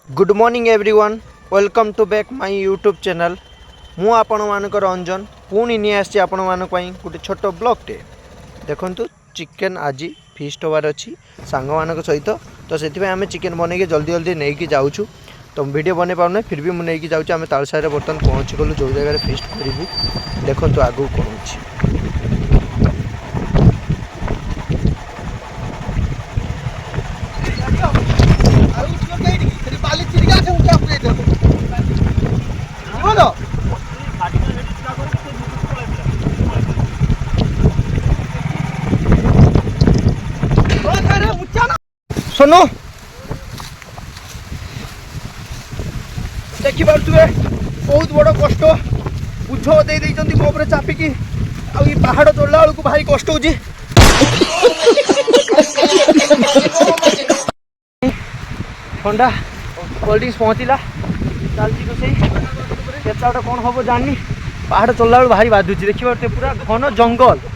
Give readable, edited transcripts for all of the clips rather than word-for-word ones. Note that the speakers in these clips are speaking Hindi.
Good morning everyone welcome to back my YouTube channel मु आपण मानकर अंजन पुणी नहीं आसी आपण मानक गोटे छोट ब्लॉगटे देखु चिकेन आज फिस्ट होवार अच्छी सांग मान सहित तो से आम चिकेन बनई जल्दी जल्दी नहीं कि जाऊँ तो वीडियो बन पाऊना फिर भी मुझे जाऊँ आम तालसार बर्तमान पहुँची गलु जो जगह फिस्ट करूँ देखु आगू कौन अच्छी सुनो देखी पारे बहुत बड़ कष्ट बुझ दे मो चापिकी आई पहाड़ चढ़ला बेलू भारी कष्ट हो ठंडा कोल्ड ड्रिंक्स पहुँचला चलती रोसे केता कौन हम जानी पहाड़ चढ़ला बेलू भारी बाधुची देखी पारे पूरा घन जंगल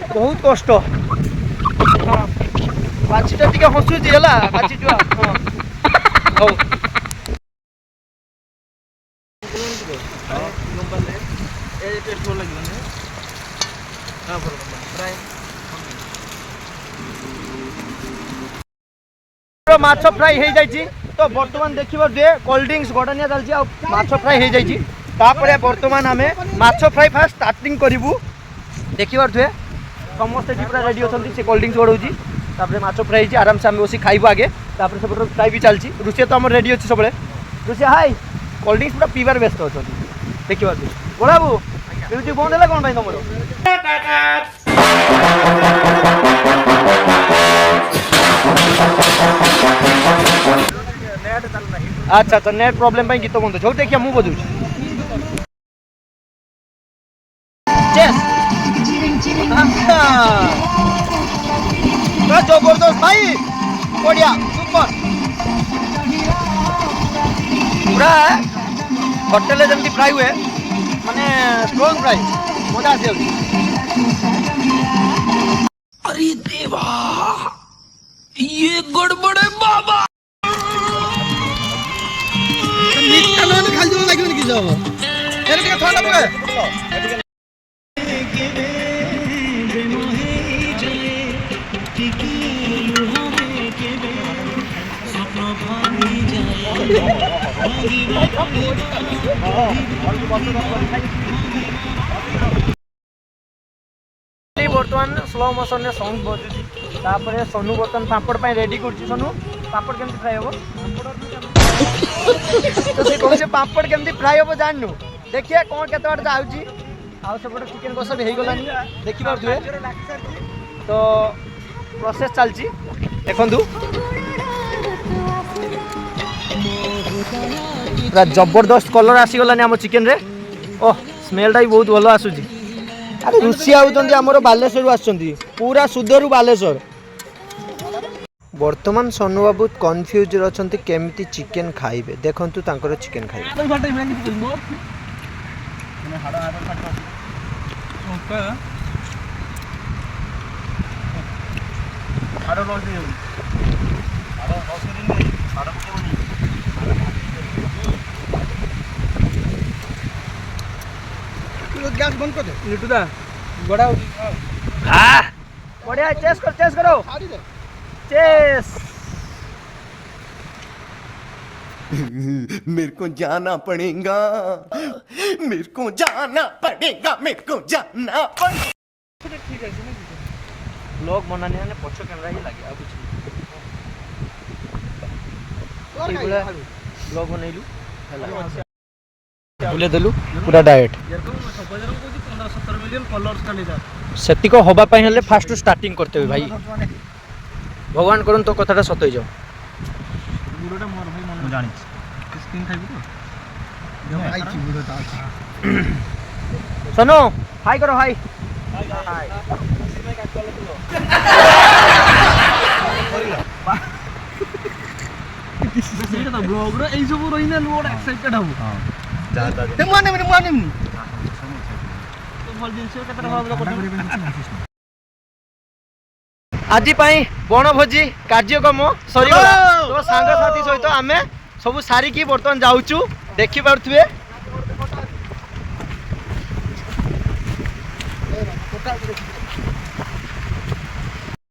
बहुत कष्ट हाँ बाछीटा टिके हसुची है बाछी छुआ हाँ माछ फ्राई हो जाइए तो बर्तमान देखिए कोल्ड ड्रिंक्स गड़निया चलती माछ फ्राई हो जाइए बर्तमान आम माछ फ्राई फास्ट स्टार्टिंग करूँ देखिए समस्ते पूरा रेडी अच्छे से कोल्ड ड्रिंक्स गड़ाऊँगी तापर माछ फ्राई होती आराम से आम बस खाइबू आगे तापर सब फ्राई भी चलती रोषे तो आम रेडी अच्छे सब रोषे हाई कोल्ड ड्रिंक्स पूरा पीबार व्यस्त अच्छा देखिए बड़ा बाबू म्यूजिक बंद है कौन तुम अच्छा अच्छा नेट प्रॉब्लम गीत बंद हो देखिए मुझे बजू जबरदस्त भाई बढ़िया सुपर पूरा होटेल जमी फ्राई हुए माने स्ट्रॉन्ग फ्राई मजा आसी अरे देवा ये गड़बड़ है बाबा मीठा न खाली जो लागियो कि जाव एरे के ठंडा पड़े बर्तमान स्लो मोशन में सॉन्ग बजुची सोनू बर्तमान पापड़ रेडी कर सोनू पापड़ केमती फ्राई हम तो से कौन से पापड़ केमती फ्राई हम जानू देखिए कौन के जाऊँगी आउट चिकेन कषा भी हो गलानी देखी पारे तो प्रोसेस चलती देखु पूरा जबरदस्त कलर आसीगलानी आम चिकेन रे ओह स्मेलटा भी बहुत भल आसूँ अरे रुषि आउଛନ୍ତି आमर बालेश्वर आसुଛନ୍ତି पूरा सुधरू बालेश्वर बर्तमान सोनू बाबू कन्फ्यूज अच्छा केमती चिकेन खाइबे देखंतु तांकर चिकेन खाइबे गैस बंद कर दे लिटू दा बड़ा हां बढ़िया चेस करो चेस मेरे को जाना पड़ेगा मेरे को जाना पड़ेगा मेरे को जाना पड़ेगा ठीक है ब्लॉग बनाने ने पछो कैमरा ही लागे आ कुछ ब्लॉग बनैलु बुले देलु पूरा डाइट सेतिक हवापाई हेले फास्ट स्टार्टिंग करते हुए भाई भगवान करन तो कथाटा सत हो जाओ सुनो हाई करो हाई ब्लॉग रे सब रही एक्साइटेड हम आज बणभोजी कार्यक्रम सरीगला तो सांग साथी सहित आमे सब सारिकी बर्तमान जाऊचु देखि पारुथुए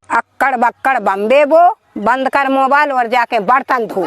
अक्कड़ बक्कड़ बम्बे बो, बंद कर मोबाइल और जाके बर्तन धो।